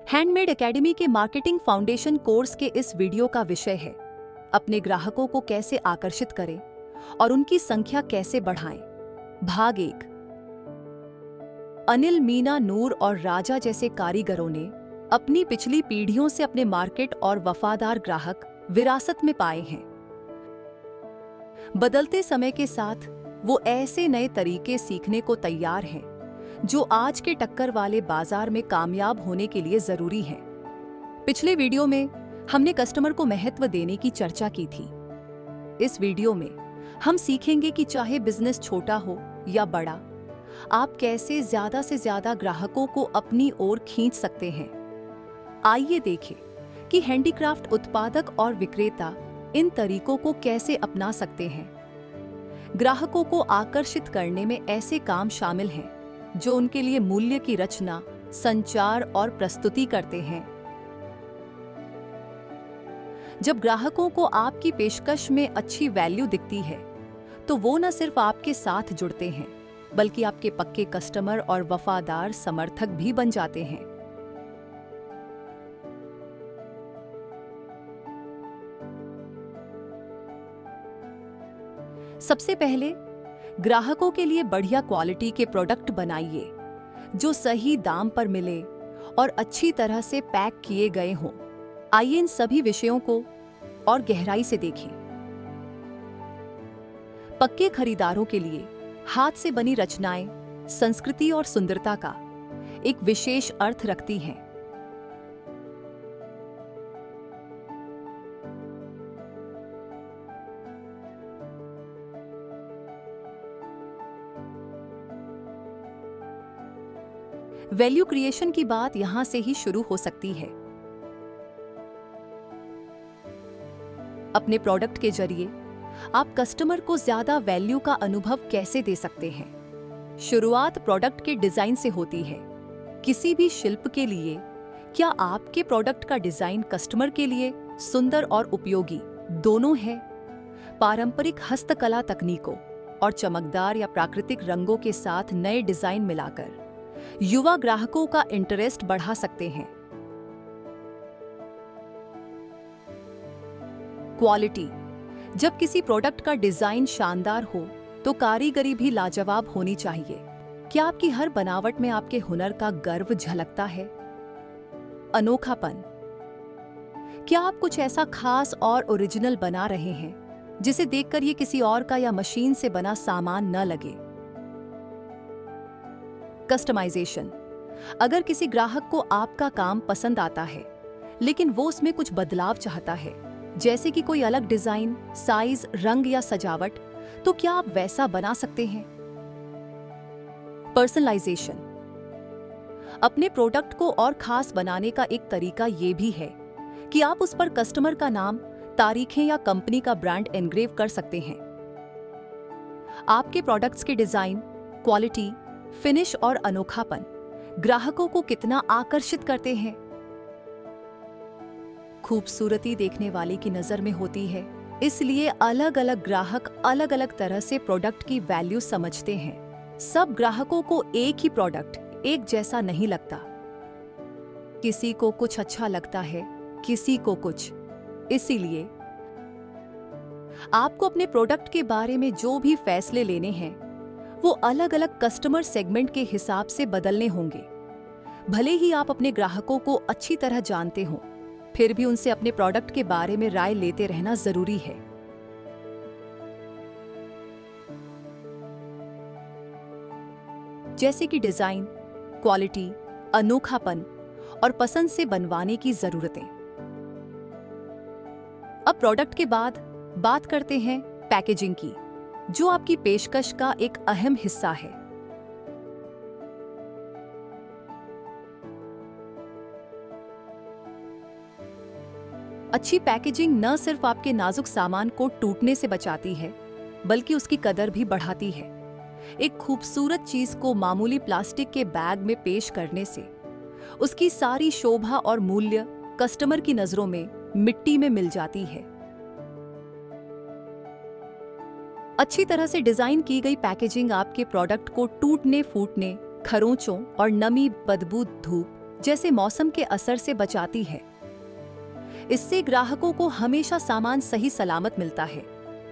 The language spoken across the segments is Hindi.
हैंडमेड एकेडमी के मार्केटिंग फाउंडेशन कोर्स के इस वीडियो का विषय है अपने ग्राहकों को कैसे आकर्षित करें और उनकी संख्या कैसे बढ़ाएं। भाग 1। अनिल, मीना, नूर और राजा जैसे कारीगरों ने अपनी पिछली पीढ़ियों से अपने मार्केट और वफादार ग्राहक विरासत में पाए हैं। बदलते समय के साथ वो ऐसे नए तरीके सीखने को तैयार हैं जो आज के टक्कर वाले बाजार में कामयाब होने के लिए जरूरी हैं। पिछले वीडियो में हमने कस्टमर को महत्व देने की चर्चा की थी। इस वीडियो में हम सीखेंगे कि चाहे बिजनेस छोटा हो या बड़ा, आप कैसे ज्यादा से ज्यादा ग्राहकों को अपनी ओर खींच सकते हैं। आइए देखें कि हैंडीक्राफ्ट उत्पादक और विक्रेता इन तरीकों को कैसे अपना सकते हैं। ग्राहकों को आकर्षित करने में ऐसे काम शामिल हैं जो उनके लिए मूल्य की रचना, संचार और प्रस्तुति करते हैं। जब ग्राहकों को आपकी पेशकश में अच्छी वैल्यू दिखती है तो वो न सिर्फ आपके साथ जुड़ते हैं बल्कि आपके पक्के कस्टमर और वफादार समर्थक भी बन जाते हैं। सबसे पहले ग्राहकों के लिए बढ़िया क्वालिटी के प्रोडक्ट बनाइए जो सही दाम पर मिले और अच्छी तरह से पैक किए गए हों। आइए इन सभी विषयों को और गहराई से देखें। पक्के खरीदारों के लिए हाथ से बनी रचनाएं संस्कृति और सुंदरता का एक विशेष अर्थ रखती हैं। वैल्यू क्रिएशन की बात यहां से ही शुरू हो सकती है। अपने प्रोडक्ट के जरिए आप कस्टमर को ज्यादा वैल्यू का अनुभव कैसे दे सकते हैं। शुरुआत प्रोडक्ट के डिजाइन से होती है। किसी भी शिल्प के लिए क्या आपके प्रोडक्ट का डिजाइन कस्टमर के लिए सुंदर और उपयोगी दोनों है? पारंपरिक हस्तकला तकनीकों और चमकदार या प्राकृतिक रंगों के साथ नए डिजाइन मिलाकर युवा ग्राहकों का इंटरेस्ट बढ़ा सकते हैं। क्वालिटी। जब किसी प्रोडक्ट का डिजाइन शानदार हो तो कारीगरी भी लाजवाब होनी चाहिए। क्या आपकी हर बनावट में आपके हुनर का गर्व झलकता है? अनोखापन। क्या आप कुछ ऐसा खास और ओरिजिनल बना रहे हैं जिसे देखकर ये किसी और का या मशीन से बना सामान न लगे? कस्टमाइजेशन। अगर किसी ग्राहक को आपका काम पसंद आता है लेकिन वो उसमें कुछ बदलाव चाहता है, जैसे कि कोई अलग डिजाइन, साइज, रंग या सजावट, तो क्या आप वैसा बना सकते हैं? पर्सनलाइजेशन। अपने प्रोडक्ट को और खास बनाने का एक तरीका ये भी है कि आप उस पर कस्टमर का नाम, तारीखें या कंपनी का ब्रांड एनग्रेव कर सकते हैं। आपके प्रोडक्ट्स के डिजाइन, क्वालिटी, फिनिश और अनोखापन ग्राहकों को कितना आकर्षित करते हैं। खूबसूरती देखने वाले की नजर में होती है, इसलिए अलग अलग ग्राहक अलग अलग तरह से प्रोडक्ट की वैल्यू समझते हैं। सब ग्राहकों को एक ही प्रोडक्ट एक जैसा नहीं लगता। किसी को कुछ अच्छा लगता है, किसी को कुछ। इसीलिए आपको अपने प्रोडक्ट के बारे में जो भी फैसले लेने हैं वो अलग अलग कस्टमर सेगमेंट के हिसाब से बदलने होंगे। भले ही आप अपने ग्राहकों को अच्छी तरह जानते हो, फिर भी उनसे अपने प्रोडक्ट के बारे में राय लेते रहना जरूरी है। जैसे कि डिजाइन, क्वालिटी, अनोखापन और पसंद से बनवाने की जरूरतें। अब प्रोडक्ट के बाद बात करते हैं पैकेजिंग की, जो आपकी पेशकश का एक अहम हिस्सा है। अच्छी पैकेजिंग न सिर्फ आपके नाजुक सामान को टूटने से बचाती है बल्कि उसकी कदर भी बढ़ाती है। एक खूबसूरत चीज को मामूली प्लास्टिक के बैग में पेश करने से उसकी सारी शोभा और मूल्य कस्टमर की नजरों में मिट्टी में मिल जाती है। अच्छी तरह से डिजाइन की गई पैकेजिंग आपके प्रोडक्ट को टूटने फूटने, खरोंचों और नमी, बदबू, धूप जैसे मौसम के असर से बचाती है। इससे ग्राहकों को हमेशा सामान सही सलामत मिलता है।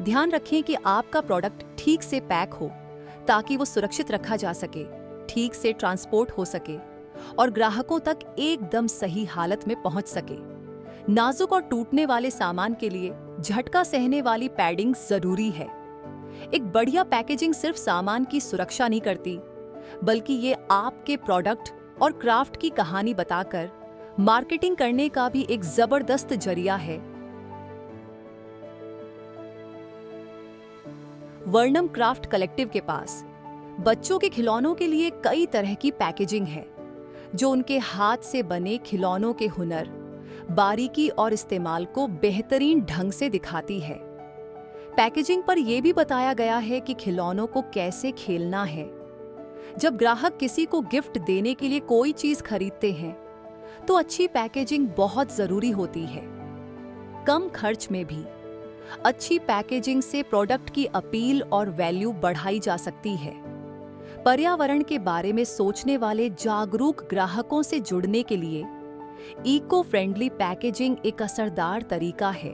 ध्यान रखें कि आपका प्रोडक्ट ठीक से पैक हो ताकि वो सुरक्षित रखा जा सके, ठीक से ट्रांसपोर्ट हो सके और ग्राहकों तक एकदम सही हालत में पहुंच सके। नाजुक और टूटने वाले सामान के लिए झटका सहने वाली पैडिंग जरूरी है। एक बढ़िया पैकेजिंग सिर्फ सामान की सुरक्षा नहीं करती, बल्कि ये आपके प्रोडक्ट और क्राफ्ट की कहानी बताकर मार्केटिंग करने का भी एक जबरदस्त जरिया है। वर्णम क्राफ्ट कलेक्टिव के पास बच्चों के खिलौनों के लिए कई तरह की पैकेजिंग है, जो उनके हाथ से बने खिलौनों के हुनर, बारीकी और इस्तेमाल को बेहतरीन ढंग से दिखाती है। पैकेजिंग पर यह भी बताया गया है कि खिलौनों को कैसे खेलना है। जब ग्राहक किसी को गिफ्ट देने के लिए कोई चीज खरीदते हैं, तो अच्छी पैकेजिंग बहुत जरूरी होती है। कम खर्च में भी अच्छी पैकेजिंग से प्रोडक्ट की अपील और वैल्यू बढ़ाई जा सकती है। पर्यावरण के बारे में सोचने वाले जागरूक ग्राहकों से जुड़ने के लिए इको फ्रेंडली पैकेजिंग एक असरदार तरीका है।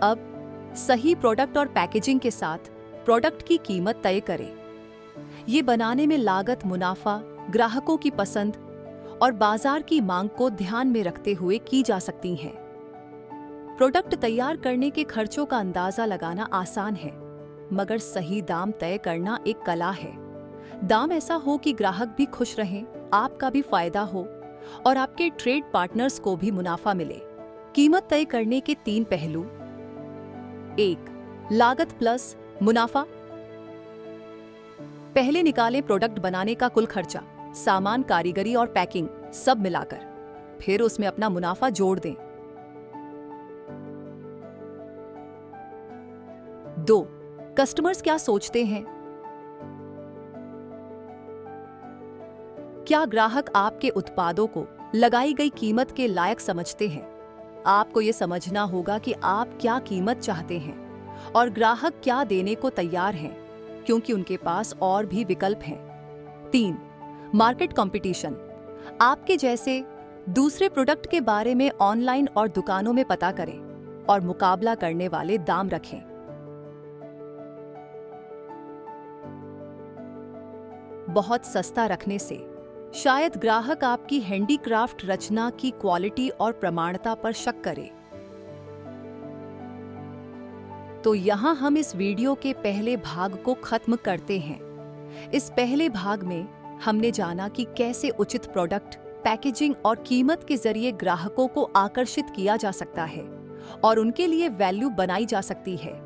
अब सही प्रोडक्ट और पैकेजिंग के साथ प्रोडक्ट की कीमत तय करें। ये बनाने में लागत, मुनाफा, ग्राहकों की पसंद और बाजार की मांग को ध्यान में रखते हुए की जा सकती हैं। प्रोडक्ट तैयार करने के खर्चों का अंदाजा लगाना आसान है, मगर सही दाम तय करना एक कला है। दाम ऐसा हो कि ग्राहक भी खुश रहें, आपका भी फायदा हो और आपके ट्रेड पार्टनर्स को भी मुनाफा मिले। कीमत तय करने के 3 पहलू। 1. लागत प्लस मुनाफा। पहले निकालें प्रोडक्ट बनाने का कुल खर्चा, सामान, कारीगरी और पैकिंग सब मिलाकर। फिर उसमें अपना मुनाफा जोड़ दें। 2. कस्टमर्स क्या सोचते हैं। क्या ग्राहक आपके उत्पादों को लगाई गई कीमत के लायक समझते हैं। आपको यह समझना होगा कि आप क्या कीमत चाहते हैं और ग्राहक क्या देने को तैयार हैं, क्योंकि उनके पास और भी विकल्प हैं। 3. Market competition. आपके जैसे दूसरे प्रोडक्ट के बारे में ऑनलाइन और दुकानों में पता करें और मुकाबला करने वाले दाम रखें। बहुत सस्ता रखने से शायद ग्राहक आपकी हैंडीक्राफ्ट रचना की क्वालिटी और प्रमाणता पर शक करे। तो यहां हम इस वीडियो के पहले भाग को खत्म करते हैं। इस पहले भाग में हमने जाना कि कैसे उचित प्रोडक्ट, पैकेजिंग और कीमत के जरिए ग्राहकों को आकर्षित किया जा सकता है और उनके लिए वैल्यू बनाई जा सकती है।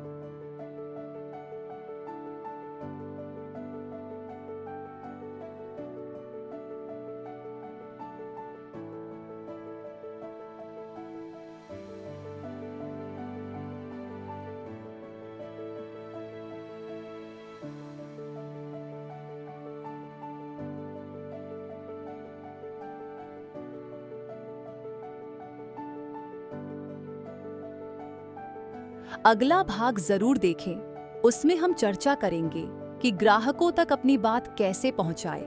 अगला भाग जरूर देखें। उसमें हम चर्चा करेंगे कि ग्राहकों तक अपनी बात कैसे पहुंचाएं,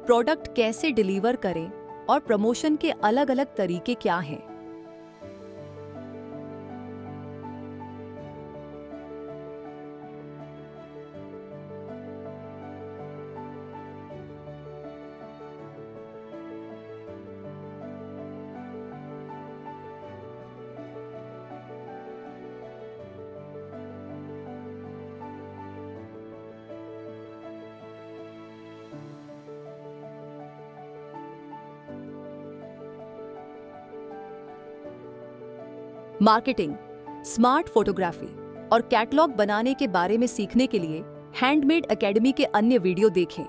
प्रोडक्ट कैसे डिलीवर करें और प्रमोशन के अलग-अलग तरीके क्या हैं। मार्केटिंग, स्मार्ट फोटोग्राफी और कैटलॉग बनाने के बारे में सीखने के लिए हैंडमेड एकेडमी के अन्य वीडियो देखें।